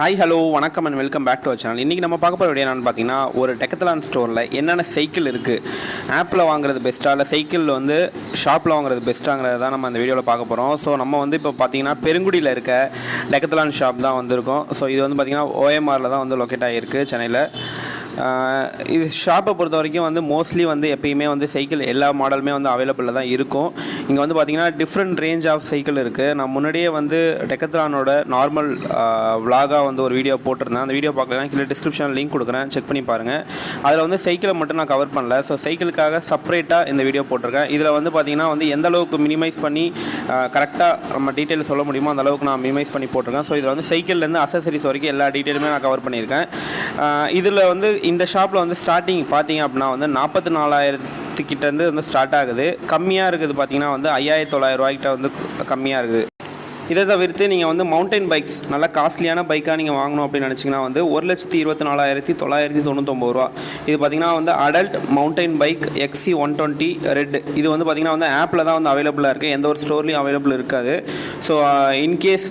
Hi hello வணக்கம் and welcome back to our channel. இன்றைக்கி நம்ம பார்க்க போகிற வீடியோ என்னென்னு பார்த்தீங்கன்னா, ஒரு டெக்கத்லான் ஸ்டோரில் என்னென்ன சைக்கிள் இருக்குது, ஆப்பில் வாங்குறது பெஸ்ட்டாக இல்லை சைக்கிள் வந்து ஷாப்பில் வாங்குறது பெஸ்ட்டாங்கிறத தான் நம்ம அந்த வீடியோவில் பார்க்க போகிறோம். ஸோ நம்ம வந்து இப்போ பார்த்தீங்கன்னா பெருங்குடியில் இருக்க டெக்கத்லான் ஷாப் தான் வந்திருக்கோம். ஸோ இது வந்து பார்த்திங்கன்னா OMRல தான் வந்து லொக்கேட் ஆகிருக்கு சென்னையில். இது ஷாப்பை பொறுத்த வரைக்கும் வந்து மோஸ்ட்லி வந்து எப்பயுமே வந்து சைக்கிள் எல்லா மாடலுமே வந்து அவைலபிளில் தான் இருக்கும். இங்கே வந்து பார்த்திங்கன்னா டிஃப்ரெண்ட் ரேஞ்ச் ஆஃப் சைக்கிள் இருக்குது. நான் முன்னாடியே வந்து டெக்கத்லானோட நார்மல் விலாகாக வந்து ஒரு வீடியோ போட்டிருந்தேன். அந்த வீடியோ பார்க்கலாம், கீழே டிஸ்கிரிப்ஷனில் லிங்க் கொடுக்குறேன், செக் பண்ணி பாருங்கள். அதில் வந்து சைக்கிளை மட்டும் நான் கவர் பண்ணல. ஸோ சைக்கிளுக்காக செப்பரேட்டாக இந்த வீடியோ போட்டிருக்கேன். இதில் வந்து பார்த்திங்கன்னா வந்து எந்த அளவுக்கு மினிமைஸ் பண்ணி கரெக்டாக நம்ம டீட்டெயில் சொல்ல முடியுமோ அந்த அளவுக்கு நான் மினிமைஸ் பண்ணி போட்டிருக்கேன். ஸோ இதில் வந்து சைக்கிள்லேருந்து அசசரிஸ் வரைக்கும் எல்லா டீட்டெயிலுமே நான் கவர் பண்ணியிருக்கேன். இதில் வந்து இந்த ஷாப்பில் வந்து ஸ்டார்டிங் பார்த்தீங்க அப்படின்னா வந்து 44,000 கிட்டேருந்து வந்து ஸ்டார்ட் ஆகுது. கம்மியாக இருக்குது பார்த்தீங்கன்னா வந்து 5,900 ரூபாய்க்கிட்ட வந்து கம்மியாக இருக்குது. இதை தவிர்த்து நீங்கள் வந்து மவுண்டைன் பைக்ஸ் நல்லா காஸ்ட்லியான பைக்காக நீங்கள் வாங்கணும் அப்படின்னு நினச்சிங்கன்னா வந்து 1,24,999 ரூபா. இது பார்த்திங்கன்னா வந்து adult mountain bike XC120 red. இது வந்து பார்த்திங்கன்னா வந்து ஆப்பில் தான் வந்து அவைலபிளாக இருக்குது, எந்த ஒரு ஸ்டோர்லேயும் அவைலபிள் இருக்காது. ஸோ இன்கேஸ்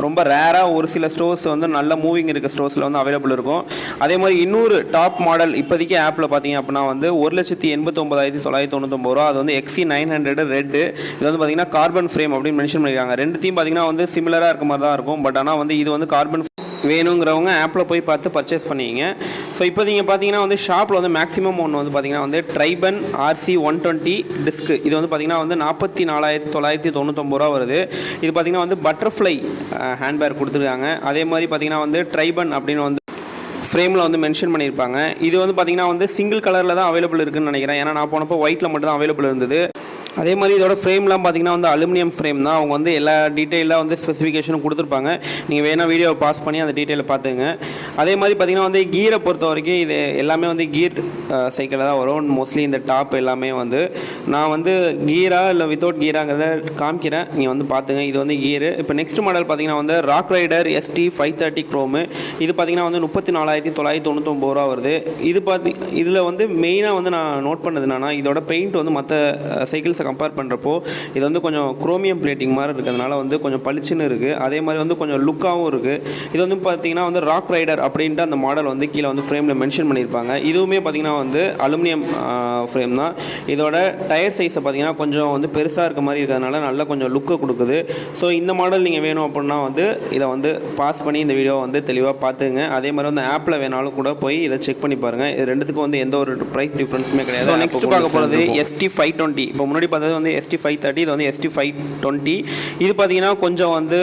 ரொம்ப ரேராக ஒரு சில ஸ்டோர்ஸ் வந்து நல்ல மூவிங் இருக்க ஸ்டோர்ஸில் வந்து அவைலபிள் இருக்கும். அதே மாதிரி இன்னொரு டாப் மாடல் இப்போதைக்கு ஆப்பில் பார்த்தீங்க அப்படின்னா வந்து 1,89,999 ரூபா. அது வந்து XC900 ரெட்டு. இது வந்து பார்த்திங்கன்னா கார்பன் ஃப்ரேம் அப்படின்னு மென்ஷன் பண்ணியிருக்காங்க. ரெண்டுத்தையும் பார்த்திங்கன்னா வந்து சிமிலராக இருக்க மாதிரி தான் இருக்கும். பட் ஆனால் வந்து இது வந்து கார்பன் வேணுங்கிறவங்க ஆப்பில் போய் பார்த்து பர்ச்சேஸ் பண்ணிங்க. ஸோ இப்போ நீங்கள் பார்த்தீங்கன்னா வந்து ஷாப்பில் வந்து மேக்ஸிமம் ஒன்று வந்து பார்த்திங்கன்னா வந்து ட்ரைபன் RC120 டிஸ்க்கு. இது வந்து பார்த்திங்கன்னா வந்து 44,999 ரூபா வருது. இது பார்த்திங்கன்னா வந்து பட்டர்ஃப்ளை ஹேண்ட்பேக் கொடுத்துருக்காங்க. அதே மாதிரி பார்த்திங்கன்னா வந்து ட்ரைபன் அப்படின்னு வந்து ஃப்ரேமில் வந்து மென்ஷன் பண்ணியிருப்பாங்க. இது வந்து பார்த்திங்கன்னா வந்து சிங்கிள் கலரில் தான் அவைலபிள் இருக்குதுன்னு நினைக்கிறேன். ஏன்னா நான் போனப்போ ஒயிட்டில் மட்டும் தான் அவைலபிள் இருந்தது. அதே மாதிரி இதோட ஃப்ரேம்லாம் பார்த்திங்கன்னா வந்து அலுமினியம் ஃப்ரேம் தான். அவங்க வந்து எல்லா டீட்டெயிலாக வந்து ஸ்பெசிஃபிகேஷனும் கொடுத்துருப்பாங்க. நீங்கள் வேணால் வீடியோவை பாஸ் பண்ணி அந்த டீட்டெயிலை பார்த்துங்க. அதே மாதிரி பார்த்திங்கன்னா வந்து கீரை பொறுத்த வரைக்கும் இது எல்லாமே வந்து கீர் சைக்கிளில் தான் வரும். மோஸ்ட்லி இந்த டாப் எல்லாமே வந்து நான் வந்து கீரா இல்லை வித்தவுட் கீராங்கிறத காமிக்கிறேன், நீங்கள் வந்து பார்த்துங்க. இது வந்து கீரு. இப்போ நெக்ஸ்ட் மாடல் பார்த்திங்கன்னா வந்து ராக் ரைடர் ST530 க்ரோமு. இது பார்த்திங்கன்னா வந்து 34,999 ரூபா வருது. இதில் வந்து மெயினாக வந்து நான் நோட் பண்ணது என்னன்னா, இதோட பெயிண்ட் வந்து மற்ற சைக்கிள்ஸை கம்பேர் பண்ணுறப்போ இது வந்து கொஞ்சம் குரோமியம் பிளேட்டிங் மாதிரி இருக்கிறதுனால வந்து கொஞ்சம் பளிச்சுன்னு இருக்குது. அதே மாதிரி வந்து கொஞ்சம் லுக்காகவும் இருக்குது. இது வந்து பார்த்திங்கன்னா வந்து ராக் ரைடர் அப்படின்ட்டு அந்த மாடல் வந்து கீழே வந்து ஃப்ரேமில் மென்ஷன் பண்ணியிருப்பாங்க. இதுவுமே பார்த்திங்கன்னா வந்து அலுமினியம் ஃப்ரேம் தான். இதோட டயர் சைஸை பார்த்திங்கன்னா கொஞ்சம் வந்து பெருசாக இருக்க மாதிரி இருக்கிறதுனால நல்லா கொஞ்சம் லுக்கை கொடுக்குது. ஸோ இந்த மாடல் நீங்கள் வேணும் அப்படின்னா வந்து இதை வந்து பாஸ் பண்ணி இந்த வீடியோவை வந்து தெளிவாக பார்த்துங்க. அதே மாதிரி வந்து ஆப்பில் வேணாலும் கூட போய் இதை செக் பண்ணி பாருங்கள். இது ரெண்டுத்துக்கும் வந்து எந்த ஒரு ப்ரைஸ் டிஃப்ரென்ஸுமே கிடையாது. நெக்ஸ்ட் பார்க்க போகிறது ST520. இப்போ முன்னாடி பார்த்தது வந்து ST530, இது வந்து ST520. இது பார்த்தீங்கன்னா கொஞ்சம் வந்து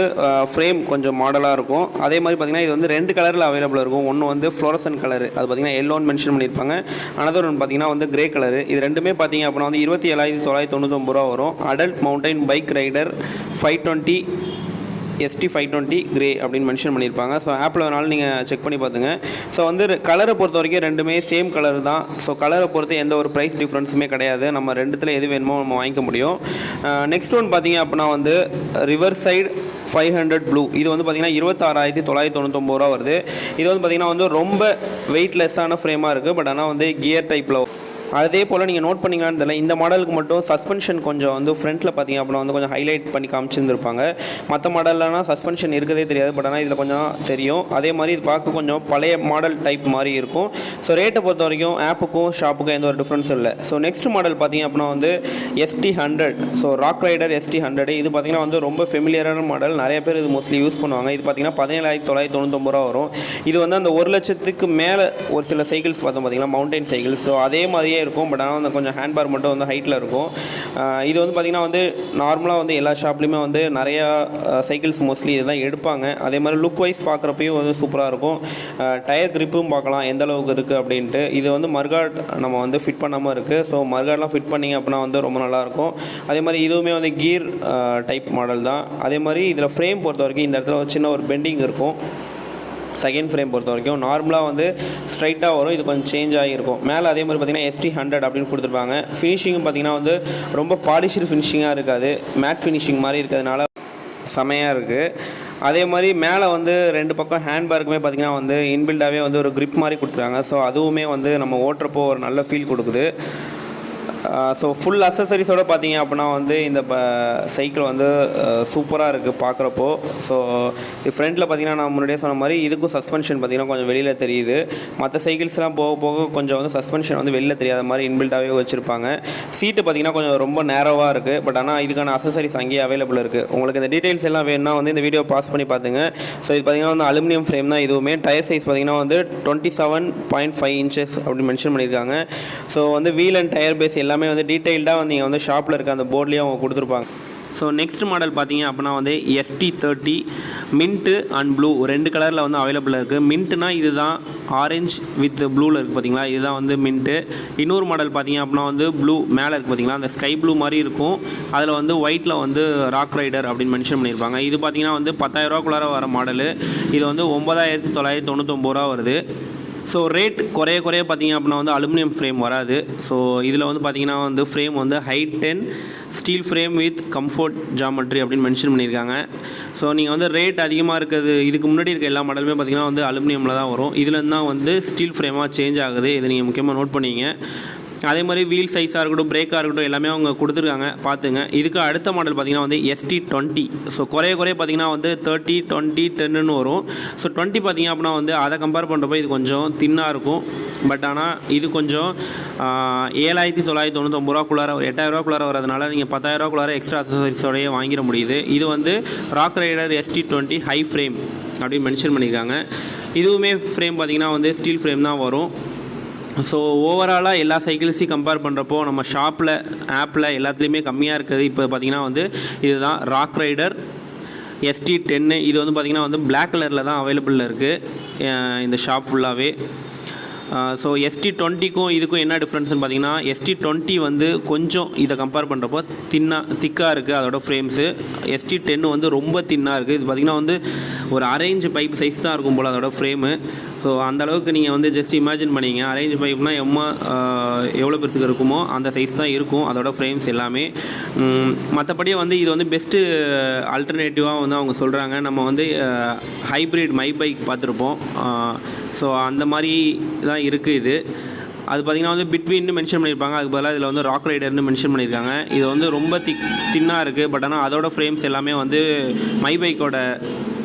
ஃப்ரேம் கொஞ்சம் மாடலாக இருக்கும். அதே மாதிரி பார்த்தீங்கன்னா இது வந்து 2 கலரில் அவைலபிள் இருக்கும். ஒன்று வந்து ஃப்ளோரசன் கலர், அது பார்த்தீங்கன்னா எல்லோன்னு மென்ஷன் பண்ணியிருப்பாங்க. அனதர் ஒன்று பார்த்தீங்கன்னா வந்து கிரே கலர். இது ரெண்டுமே பார்த்தீங்க அப்படின்னா வந்து 27,999 ரூபா வரும். Adult mountain bike rider 520 ST520 grey அப்படின்னு மென்ஷன் பண்ணியிருப்பாங்க. ஸோ ஆப்பில் வேணாலும் நீங்கள் செக் பண்ணி பார்த்துங்க. ஸோ வந்து கலரை பொறுத்த வரைக்கும் ரெண்டுமே சேம் கலர் தான். ஸோ கலரை பொறுத்து எந்த ஒரு ப்ரைஸ் டிஃப்ரென்ஸுமே கிடையாது. நம்ம ரெண்டுத்தில் எது வேணுமோ நம்ம வாங்கிக்க முடியும். நெக்ஸ்ட் ஒன் பார்த்தீங்க அப்படின்னா வந்து ரிவர் சைடு 500 ப்ளூ. இது வந்து பார்த்திங்கன்னா 26,999 ரூபா வருது. இது வந்து பார்த்திங்கன்னா வந்து ரொம்ப வெயிட்லெஸ்ஸான ஃப்ரேமாக இருக்குது. பட் ஆனால் வந்து கியர் டைப்பில். அதே போல் நீங்கள் நோட் பண்ணிங்களான்னு தெரியல, இந்த மாடலுக்கு மட்டும் சஸ்பென்ஷன் கொஞ்சம் வந்து ஃப்ரண்ட்டில் பார்த்திங்க அப்படின்னா வந்து கொஞ்சம் ஹைலைட் பண்ணி காமிச்சிருந்துருப்பாங்க. மற்ற மாடல்லாம் சஸ்பென்ஷன் இருக்கதே தெரியாது. பட் ஆனால் இதில் கொஞ்சம் தெரியும். அதே மாதிரி இது பார்க்க கொஞ்சம் பழைய மாடல் டைப் மாதிரி இருக்கும். ஸோ ரேட்டை பொறுத்த வரைக்கும் ஆப்புக்கும் ஷாப்புக்கும் எந்த ஒரு டிஃப்ரென்ஸும் இல்லை. ஸோ நெக்ஸ்ட் மாடல் பார்த்திங்க அப்படின்னா வந்து ST100. So rock rider ST100. இது பார்த்திங்கன்னா வந்து ரொம்ப ஃபெமிலியரான மாடல். நிறைய பேர் இது மோஸ்ட்லி யூஸ் பண்ணுவாங்க. இது பார்த்திங்கன்னா 17,999 ரூபா வரும். இது வந்து அந்த 1 லட்சத்துக்கு மேலே ஒரு சில சைக்கிள்ஸ் பார்த்தோம் பார்த்திங்கன்னா மவுண்டைன் சைக்கிள்ஸ். ஸோ அதே மாதிரியே இருக்கும். பட் ஆனால் வந்து கொஞ்சம் ஹேண்ட்பார் மட்டும் வந்து ஹைட்டில் இருக்கும். இது வந்து பார்த்திங்கன்னா வந்து நார்மலாக வந்து எல்லா ஷாப்லேயுமே வந்து நிறையா சைக்கிள்ஸ் மோஸ்ட்லி இதெல்லாம் எடுப்பாங்க. அதே மாதிரி லுக் வைஸ் பார்க்குறப்பையும் வந்து சூப்பராக இருக்கும். டயர் கிரிப்பும் பார்க்கலாம் எந்த அளவுக்கு இருக்குது அப்படின்ட்டு. இது வந்து மர்காட் நம்ம வந்து ஃபிட் பண்ணாமல் இருக்குது. ஸோ மர்காட்லாம் ஃபிட் பண்ணிங்க அப்படின்னா வந்து ரொம்ப நல்லாயிருக்கும். அதே மாதிரி இதுவுமே வந்து கீர் டைப் மாடல் தான். அதே மாதிரி இதில் ஃப்ரேம் பொறுத்த வரைக்கும் இந்த இடத்துல சின்ன ஒரு பெண்டிங் இருக்கும். செகண்ட் ஃப்ரேம் பொறுத்த வரைக்கும் நார்மலாக வந்து ஸ்ட்ரைட்டாக வரும். இது கொஞ்சம் சேஞ்ச் ஆகியிருக்கும். மேலே அதே மாதிரி பார்த்திங்கன்னா ST100 அப்படின்னு கொடுத்துருப்பாங்க. ஃபினிஷிங்கும் பார்த்திங்கன்னா வந்து ரொம்ப பாலிஷ்டு ஃபினிஷிங்காக இருக்காது, மேட் ஃபினிஷிங் மாதிரி இருக்கிறதுனால செமையாக இருக்குது. அதே மாதிரி மேலே வந்து 2 பக்கம் ஹேண்ட்பேக்குமே பார்த்திங்கன்னா வந்து இன்பில்டாகவே வந்து ஒரு grip மாதிரி கொடுத்துருக்காங்க. ஸோ அதுவுமே வந்து நம்ம ஓட்டுறப்போ ஒரு நல்ல ஃபீல் கொடுக்குது. ஸோ ஃபுல் அக்சசரிஸோடு பார்த்தீங்க அப்படின்னா வந்து இந்த சைக்கிள் வந்து சூப்பராக இருக்குது பார்க்குறப்போ. ஸோ ஃப்ரண்ட்டில் பார்த்தீங்கன்னா நான் முன்னாடியே சொன்ன மாதிரி இதுக்கும் சஸ்பென்ஷன் பார்த்தீங்கன்னா கொஞ்சம் வெளியில் தெரியுது. மற்ற சைக்கிள்ஸ்லாம் போக போக கொஞ்சம் வந்து சஸ்பென்ஷன் வந்து வெளியில் தெரியாத மாதிரி இன்பில்ட்டாகவே வச்சுருப்பாங்க. சீட்டு பார்த்தீங்கன்னா கொஞ்சம் ரொம்ப நேரோவாக இருக்குது. பட் ஆனால் இதுக்கான அக்சசரிஸ் அங்கேயே அவைலபிள் இருக்குது. உங்களுக்கு இந்த டீட்டெயில்ஸ் எல்லாம் வேணும்னா வந்து இந்த வீடியோ பாஸ் பண்ணி பார்த்துங்க. ஸோ இது பார்த்தீங்கன்னா வந்து அலுமினியம் ஃப்ரேம் தான் இதுவுமே. டயர் சைஸ் பார்த்தீங்கன்னா வந்து 27.5 இன்ச்சஸ் அப்படின்னு மென்ஷன் பண்ணியிருக்காங்க. ஸோ வந்து வீல் அண்ட் டயர் பேஸ் எல்லாமே வந்து டீட்டெயில்டாக வந்து நீங்கள் வந்து ஷாப்பில் இருக்க அந்த போர்ட்லேயே அவங்க கொடுத்துருப்பாங்க. ஸோ நெக்ஸ்ட் மாடல் பார்த்தீங்க அப்படின்னா வந்து ST30 மின்ட்டு அண்ட் ப்ளூ 2 கலரில் வந்து அவைலபிளாக இருக்குது. மின்ட்டுனா இதுதான் ஆரஞ்ச் வித் ப்ளூவில் இருக்குது பார்த்தீங்களா, இதுதான் வந்து மின்ட்டு. இன்னொரு மாடல் பார்த்தீங்க அப்படின்னா வந்து ப்ளூ மேலே இருக்குது பார்த்தீங்களா, அந்த ஸ்கை ப்ளூ மாதிரி இருக்கும். அதில் வந்து ஒயிட்டில் வந்து ராக் ரைடர் அப்படின்னு மென்ஷன் பண்ணியிருப்பாங்க. இது பார்த்தீங்கன்னா வந்து 10,000 ரூபாக்குள்ளார வர மாடலு. இது வந்து 9,999 வருது. ஸோ ரேட் குறைய பார்த்தீங்க அப்படின்னா வந்து அலுமினியம் ஃப்ரேம் வராது. ஸோ இதில் வந்து பார்த்தீங்கன்னா வந்து ஃப்ரேம் வந்து height 10 steel frame with comfort geometry அப்படின்னு மென்ஷன் பண்ணியிருக்காங்க. ஸோ நீங்கள் வந்து ரேட் அதிகமாக இருக்கிறது இதுக்கு முன்னாடி இருக்க எல்லா மாடலுமே பார்த்தீங்கன்னா வந்து அலுமினியமில் தான் வரும். இதில் தான் வந்து ஸ்டீல் ஃப்ரேமாக சேஞ்ச் ஆகுது. இதை நீங்கள் முக்கியமாக நோட் பண்ணிங்க. அதே மாதிரி வீல் சைஸாக இருக்கட்டும், பிரேக்காக இருக்கட்டும், எல்லாமே அவங்க கொடுத்துருக்காங்க, பார்த்துங்க. இதுக்கு அடுத்த மாடல் பார்த்திங்கன்னா வந்து ST20. ஸோ குறைய பார்த்திங்கன்னா வந்து 30, 20, 10ன்னு வரும். ஸோ 20 பார்த்திங்க அப்படின்னா வந்து அதை கம்பேர் பண்ணுறப்போ இது கொஞ்சம் தின்னாக இருக்கும். பட் ஆனால் இது கொஞ்சம் 7,999 ரூபாக்குள்ளார 8,000 ரூபாக்குள்ளார வரதுனால நீங்கள் 10,000 ரூபாக்குள்ளார எக்ஸ்ட்ரா அக்சசரிஸோடையே வாங்கிட முடியுது. இது வந்து rock rider ST20 high frame அப்படின்னு மென்ஷன் பண்ணியிருக்காங்க. இதுவுமே ஃப்ரேம் பார்த்திங்கன்னா வந்து ஸ்டீல் ஃப்ரேம் தான் வரும். ஸோ ஓவராலாக எல்லா சைக்கிள்ஸையும் கம்பேர் பண்ணுறப்போ நம்ம ஷாப்பில் ஆப்பில் எல்லாத்துலேயுமே கம்மியாக இருக்குது. இப்போ பார்த்திங்கன்னா வந்து இதுதான் ராக் ரைடர் ST10. இது வந்து பார்த்திங்கன்னா வந்து பிளாக் கலரில் தான் அவைலபிளில் இருக்குது இந்த ஷாப் ஃபுல்லாகவே. ஸோ ST20க்கும் இதுக்கும் என்ன டிஃப்ரென்ஸ்னு பார்த்தீங்கன்னா ST20 வந்து கொஞ்சம் இதை கம்பேர் பண்ணுறப்போ திக்காக இருக்குது அதோட ஃப்ரேம்ஸு. ST10 வந்து ரொம்ப தின்னாக இருக்குது. இது பார்த்திங்கன்னா வந்து ஒரு அரேஞ்ச் பைப் சைஸ் தான் இருக்கும் போல் அதோட ஃப்ரேமு. ஸோ அந்தளவுக்கு நீங்கள் வந்து ஜஸ்ட் இமேஜின் பண்ணிங்க, அரேஞ்ச் பைப்னால் எவ்வளோ பெருசுக்கு இருக்குமோ அந்த சைஸ் தான் இருக்கும் அதோட ஃப்ரேம்ஸ் எல்லாமே. மற்றபடி வந்து இது வந்து பெஸ்ட்டு ஆல்டர்னேட்டிவாக வந்து அவங்க சொல்கிறாங்க. நம்ம வந்து ஹைப்ரிட் மை பைக் பார்த்துருப்போம். ஸோ அந்த மாதிரி தான் இருக்குது இது. அது பார்த்திங்கன்னா வந்து பிட்வீன்னு மென்ஷன் பண்ணியிருப்பாங்க. அதுக்கு பதிலாக இதில் வந்து ராக் ரைடர்னு மென்ஷன் பண்ணியிருக்காங்க. இது வந்து ரொம்ப தின்னாக இருக்குது. பட் ஆனால் அதோட ஃப்ரேம்ஸ் எல்லாமே வந்து மை பைக்கோட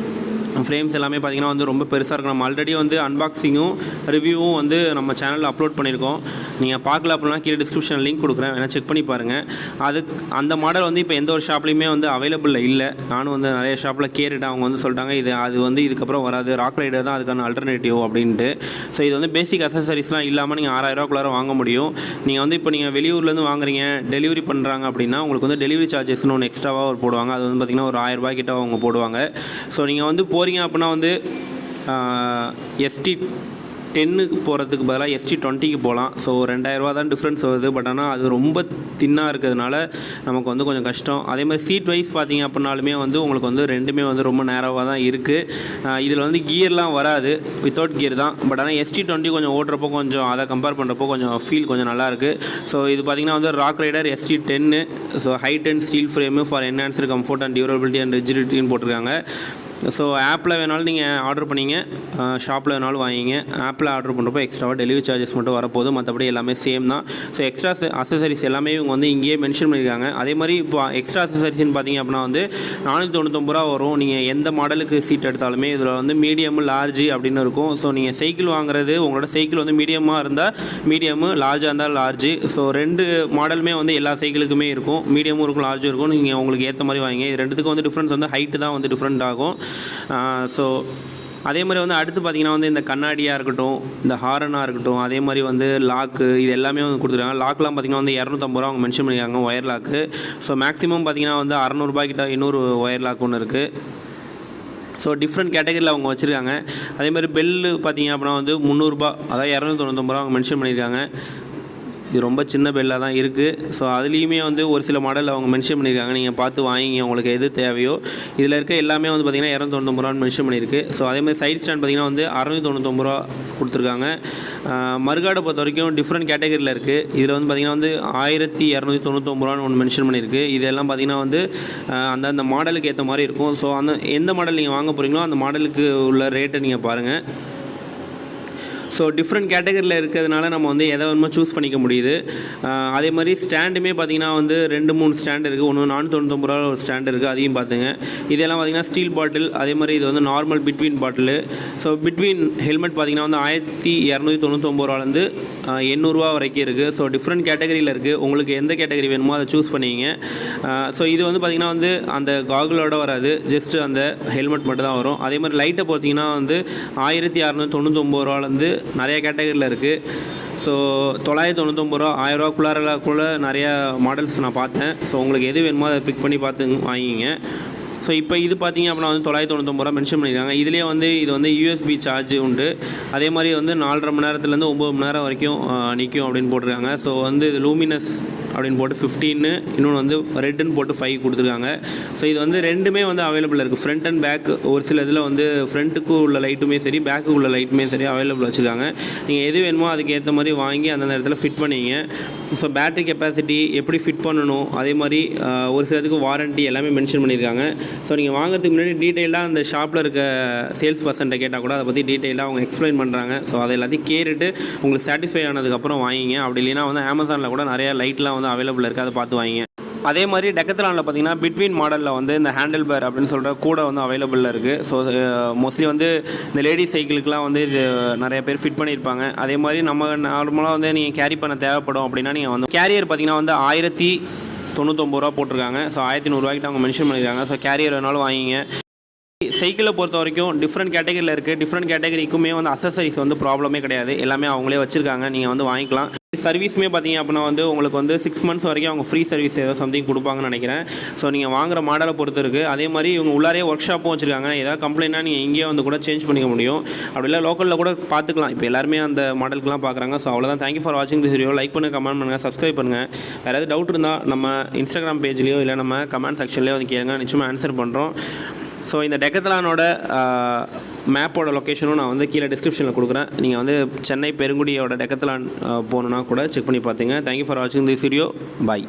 ஃப்ரேம்ஸ் எல்லாமே பார்த்திங்கன்னா வந்து ரொம்ப பெருசாக இருக்கும். நம்ம ஆல்ரெடி வந்து அன்பாக்சிங்கும் ரிவ்யூவும் வந்து நம்ம சேனலில் அப்லோட் பண்ணியிருக்கோம். நீங்கள் பார்க்கல அப்படின்னா கீழே டிஸ்கிரிப்ஷன் லிங்க் கொடுக்குறேன், வேணால் செக் பண்ணி பாருங்கள். அந்த மாடல் வந்து இப்போ எந்த ஒரு ஷாப்லேயுமே வந்து அவைலபிளில் இல்லை. நானும் வந்து நிறைய ஷாப்பில் கேட்டுட்டேன். அவங்க வந்து சொல்லிட்டாங்க அது வந்து இதுக்கப்புறம் வராது, ராக் ரைடர் தான் அதுக்கான ஆல்டர்னேட்டிவ் அப்படின்ட்டு. ஸோ இது வந்து பேசிக் அக்சசரிஸ்லாம் இல்லாமல் நீங்கள் 6,000 ரூபாக்குள்ளார வாங்க முடியும். நீங்கள் வந்து இப்போ நீங்கள் வெளியூர்லேருந்து வாங்குறீங்க, டெலிவரி பண்ணுறாங்க அப்படின்னா உங்களுக்கு வந்து டெலிவரி சார்ஜஸ்னு ஒன்று எக்ஸ்ட்ராவாக போடுவாங்க. அது வந்து பார்த்திங்கன்னா ஒரு 1000 ரூபாய் கிட்ட அவங்க போடுவாங்க. ஸோ நீங்கள் வந்து போகிறீங்க அப்படின்னா வந்து ST10க்கு போகிறதுக்கு பதிலாக ST20க்கு போகலாம். ஸோ 2,000 ரூபா தான் டிஃப்ரென்ஸ் வருது. பட் ஆனால் அது ரொம்ப தின்னாக இருக்கிறதுனால நமக்கு வந்து கொஞ்சம் கஷ்டம். அதே மாதிரி சீட் வைஸ் பார்த்திங்க அப்படின்னாலுமே வந்து உங்களுக்கு வந்து ரெண்டுமே வந்து ரொம்ப நேரவாக தான் இருக்குது. இதில் வந்து கியர்லாம் வராது, வித்தவுட் கியர் தான். பட் ஆனால் ST20 கொஞ்சம் ஓட்டுறப்போ கொஞ்சம் அதை கம்பேர் பண்ணுறப்போ கொஞ்சம் ஃபீல் கொஞ்சம் நல்லாயிருக்கு. ஸோ இது பார்த்திங்கன்னா வந்து rock rider ST10. So height and steel frame for enhanced comfort and durability and ரிஜிடிட்டின்னு போட்டிருக்காங்க. ஸோ ஆப்பில் வேணாலும் நீங்கள் ஆர்டர் பண்ணிங்க, ஷாப்பில் வேணாலும் வாங்கிங்க. ஆப்பில் ஆர்டர் பண்ணுறப்போ எக்ஸ்ட்ராவாக டெலிவரி சார்ஜஸ் மட்டும் வரப்போகுது. மற்றபடி எல்லாமே சேம் தான். ஸோ எக்ஸ்ட்ரா அக்சசரிஸ் எல்லாமே இவங்க வந்து இங்கேயே மென்ஷன் பண்ணியிருக்காங்க. அதே மாதிரி இப்போ எக்ஸ்ட்ரா அக்சசரிஸ்ன்னு பார்த்தீங்க அப்படின்னா வந்து 499 ரூபா வரும். நீங்கள் எந்த மாடலுக்கு சீட் எடுத்தாலுமே இதில் வந்து மீடியம், லார்ஜ் அப்படின்னு இருக்கும். ஸோ நீங்கள் சைக்கிள் வாங்குறது உங்களோட சைக்கிள் வந்து மீடியமாக இருந்தால் மீடியமு, லார்ஜாக இருந்தால் லார்ஜு. ஸோ 2 மாடலுமே வந்து எல்லா சைக்கிளுக்குமே இருக்கும். மீடியமும் இருக்கும், லார்ஜும் இருக்கும். நீங்கள் உங்களுக்கு ஏற்ற மாதிரி வாங்கிங்க. இது ரெண்டுத்துக்கும் வந்து டிஃப்ரென்ஸ் வந்து ஹைட்டு தான் வந்து டிஃப்ரெண்ட் ஆகும். ஸோ அதே மாதிரி வந்து அடுத்து பார்த்திங்கன்னா வந்து இந்த கண்ணாடியாக இருக்கட்டும், இந்த ஹாரனாக இருக்கட்டும், அதே மாதிரி வந்து லாக்கு, இது எல்லாமே வந்து கொடுத்துருக்காங்க. லாக்லாம் பார்த்திங்கன்னா வந்து 250 ரூபா அவங்க மென்ஷன் பண்ணியிருக்காங்க ஒயர் லாக்கு. ஸோ மேக்ஸிமம் பார்த்திங்கன்னா வந்து 600 ரூபாய்க்கிட்ட இன்னொரு ஒயர் லாக் ஒன்று இருக்குது. ஸோ டிஃப்ரெண்ட் கேட்டகரியில் அவங்க வச்சுருக்காங்க. அதே மாதிரி பெல்லு பார்த்திங்க அப்படின்னா வந்து 300 ரூபா, அதாவது 299 ரூபா அவங்க மென்ஷன் பண்ணியிருக்காங்க. இது ரொம்ப சின்ன பெல்லாக தான் இருக்குது. ஸோ அதுலேயுமே வந்து ஒரு சில மாடல் அவங்க மென்ஷன் பண்ணியிருக்காங்க. நீங்கள் பார்த்து வாங்கிங்க உங்களுக்கு எது தேவையோ. இதில் இருக்க எல்லாமே வந்து பார்த்திங்கன்னா 299 ரூபான்னு மென்ஷன் பண்ணியிருக்கு. ஸோ அதே மாதிரி சைட் ஸ்டாண்ட் பார்த்திங்கன்னா வந்து 699 ரூபா கொடுத்துருக்காங்க. மறுகாடை பொறுத்த வரைக்கும் டிஃப்ரெண்ட் கேட்டகரியில் இருக்குது. இதில் வந்து பார்த்திங்கன்னா வந்து 1299 ரூபான்னு ஒன்று மென்ஷன் பண்ணியிருக்கு. இதெல்லாம் பார்த்திங்கன்னா வந்து அந்தந்த மாடலுக்கு ஏற்ற மாதிரி இருக்கும். ஸோ எந்த மாடல் நீங்கள் வாங்க போகிறீங்களோ அந்த மாடலுக்கு உள்ள ரேட்டை நீங்கள் பாருங்கள். ஸோ டிஃப்ரெண்ட் கேட்டகரியில் இருக்கிறதுனால நம்ம வந்து எதை வேணுமோ சூஸ் பண்ணிக்க முடியுது. அதே மாதிரி ஸ்டாண்டுமே பார்த்திங்கன்னா வந்து 2-3 ஸ்டாண்ட் இருக்குது. ஒன்று 499 ரூபா ஒரு ஸ்டாண்ட் இருக்குது, அதையும் பார்த்துங்க. இதெல்லாம் பார்த்திங்கன்னா ஸ்டீல் பாட்டில், அதே மாதிரி இது வந்து நார்மல் பிட்வீன் பாட்டில். ஸோ பிட்வீன் ஹெல்மெட் பார்த்திங்கன்னா வந்து 1299 ரூபாலேருந்து 800 ரூபா வரைக்கும் இருக்குது. ஸோ டிஃப்ரெண்ட் கேட்டகரியில் இருக்குது. உங்களுக்கு எந்த கேட்டகரி வேணுமோ அதை சூஸ் பண்ணிங்க. ஸோ இது வந்து பார்த்திங்கன்னா வந்து அந்த காகுலோட வராது, ஜஸ்ட்டு அந்த ஹெல்மெட் மட்டும் தான் வரும். அதே மாதிரி லைட்டை பார்த்திங்கன்னா வந்து 1699 ரூபாலேருந்து நிறைய கேட்டகரியில் இருக்குது. ஸோ 999 ரூபா 1000 ரூபாக்குள்ளாரக்குள்ளே நிறையா மாடல்ஸ் நான் பார்த்தேன். ஸோ உங்களுக்கு எது வேணுமோ அதை பிக் பண்ணி பார்த்து வாங்கிங்க. ஸோ இப்போ இது பார்த்திங்க அப்படின்னா வந்து 999 ரூபா மென்ஷன் பண்ணியிருக்காங்க. இதுலேயே வந்து இது வந்து யூஎஸ்பி சார்ஜ் உண்டு. அதே மாதிரி வந்து 4.5 மணி நேரத்துலேருந்து 9 மணி நேரம் வரைக்கும் நிற்கும் அப்படின்னு போட்டிருக்காங்க. ஸோ வந்து இது லூமினஸ் அப்படின்னு போட்டு 15, இன்னொன்று வந்து ரெட்டுன்னு போட்டு 5 கொடுத்துருக்காங்க. ஸோ இது வந்து ரெண்டுமே வந்து அவைலபிள் இருக்குது, ஃப்ரண்ட் அண்ட் பேக். ஒரு சில இதில் வந்து ஃப்ரண்ட்டுக்கு உள்ள லைட்டுமே சரி, பேக்கு உள்ள லைட்டுமே சரி அவைலபிள் வச்சுருக்காங்க. நீங்கள் எது வேணுமோ அதுக்கு ஏற்ற மாதிரி வாங்கி அந்தந்த இடத்துல ஃபிட் பண்ணிங்க. ஸோ பேட்டரி கெப்பாசிட்டி எப்படி ஃபிட் பண்ணணும், அதே மாதிரி ஒரு சிலதுக்கு வாரண்ட்டி எல்லாமே மென்ஷன் பண்ணியிருக்காங்க. ஸோ நீங்கள் வாங்குறதுக்கு முன்னாடி டீட்டெயிலாக அந்த ஷாப்பில் இருக்க சேல்ஸ் பர்சன்ட்டை கேட்டால் கூட அதை பற்றி டீட்டெயிலாக அவங்க எக்ஸ்பிளைன் பண்ணுறாங்க. ஸோ அதை எல்லாத்தையும் கேட்டுட்டு உங்களுக்கு சாட்டிஸ்ஃபை ஆனதுக்கப்புறம் வாங்கிங்க. அப்படி இல்லைனா வந்து அமேசானில் கூட நிறையா லைட்லாம் வந்து அவைலபிள் இருக்குது, அதை பார்த்து வாங்கிங்க. அதே மாதிரி டெக்கத்லானில் பார்த்திங்கன்னா பிட்வீன் மாடலில் வந்து இந்த ஹேண்டில் பேர் அப்படின்னு சொல்கிற கூட வந்து அவைலபிளில் இருக்குது. ஸோ மோஸ்ட்லி வந்து இந்த லேடிஸ் சைக்கிளுக்கெலாம் வந்து இது நிறைய பேர் ஃபிட் பண்ணியிருப்பாங்க. அதே மாதிரி நம்ம நார்மலாக வந்து நீங்கள் கேரி பண்ண தேவைப்படும் அப்படின்னா நீங்கள் வந்து கேரியர் பார்த்திங்கன்னா வந்து 1099 ரூபா போட்டிருக்காங்க. ஸோ 1100 ரூபாய்க்கிட்ட அவங்க மென்ஷன் பண்ணியிருக்காங்க. ஸோ கேரியர் வேணாலும் வாங்கிங்க. சைக்கிளை பொறுத்த வரைக்கும் டிஃப்ரெண்ட் கேட்டகரியில் இருக்குது. டிஃப்ரெண்ட் கேட்டகரிக்குமே வந்து அசசரிஸ் வந்து ப்ராப்ளமே கிடையாது, எல்லாமே அவங்களே வச்சுருக்காங்க, நீங்கள் வந்து வாங்கிக்கலாம். சர்வீஸுமே பார்த்திங்க அப்படின்னா வந்து உங்களுக்கு வந்து 6 மந்த்ஸ் வரைக்கும் அவங்க ஃப்ரீ சர்வீஸ் ஏதோ சம்திங் கொடுப்பாங்கன்னு நினைக்கிறேன். ஸோ நீங்கள் வாங்குகிற மாடலை பொறுத்து இருக்குது. அதே மாதிரி இவங்க உள்ளாரே ஒர்க் ஷாப்பும் வச்சுருக்காங்க. ஏதாவது கம்ப்ளைண்ட்னா நீங்கள் இங்கேயே வந்து கூட சேஞ்ச் பண்ணிக்க முடியும். அப்படி இல்லை லோக்கலில் கூட பார்த்துக்கலாம். இப்போ எல்லாருமே அந்த மாடலுக்குலாம் பார்க்குறாங்க. ஸோ அவ்வளோதான். தேங்க்யூ ஃபார் வாட்சிங் திஸ் வீடியோ. லைக் பண்ணுங்கள், கமெண்ட் பண்ணுங்கள், சப்ஸ்கிரைப் பண்ணுங்கள். வேறு ஏதாவது டவுட் இருந்தால் நம்ம இன்ஸ்டாகிராம் பேஜ்லேயோ இல்லை நம்ம கமெண்ட் செக்ஷன்லேயோ வந்து கேளுங்க, நிச்சயமாக ஆன்சர் பண்ணுறோம். ஸோ இந்த டெக்கத்லானோட மேப்போட லொக்கேஷனும் நான் வந்து கீழே டிஸ்கிரிப்ஷனில் கொடுக்குறேன். நீங்கள் வந்து சென்னை பெருங்குடியோட டெக்கத்லான் போகணுன்னா கூட செக் பண்ணி பார்த்துங்க. தேங்க்யூ ஃபார் வாட்சிங் திஸ் வீடியோ. பாய்.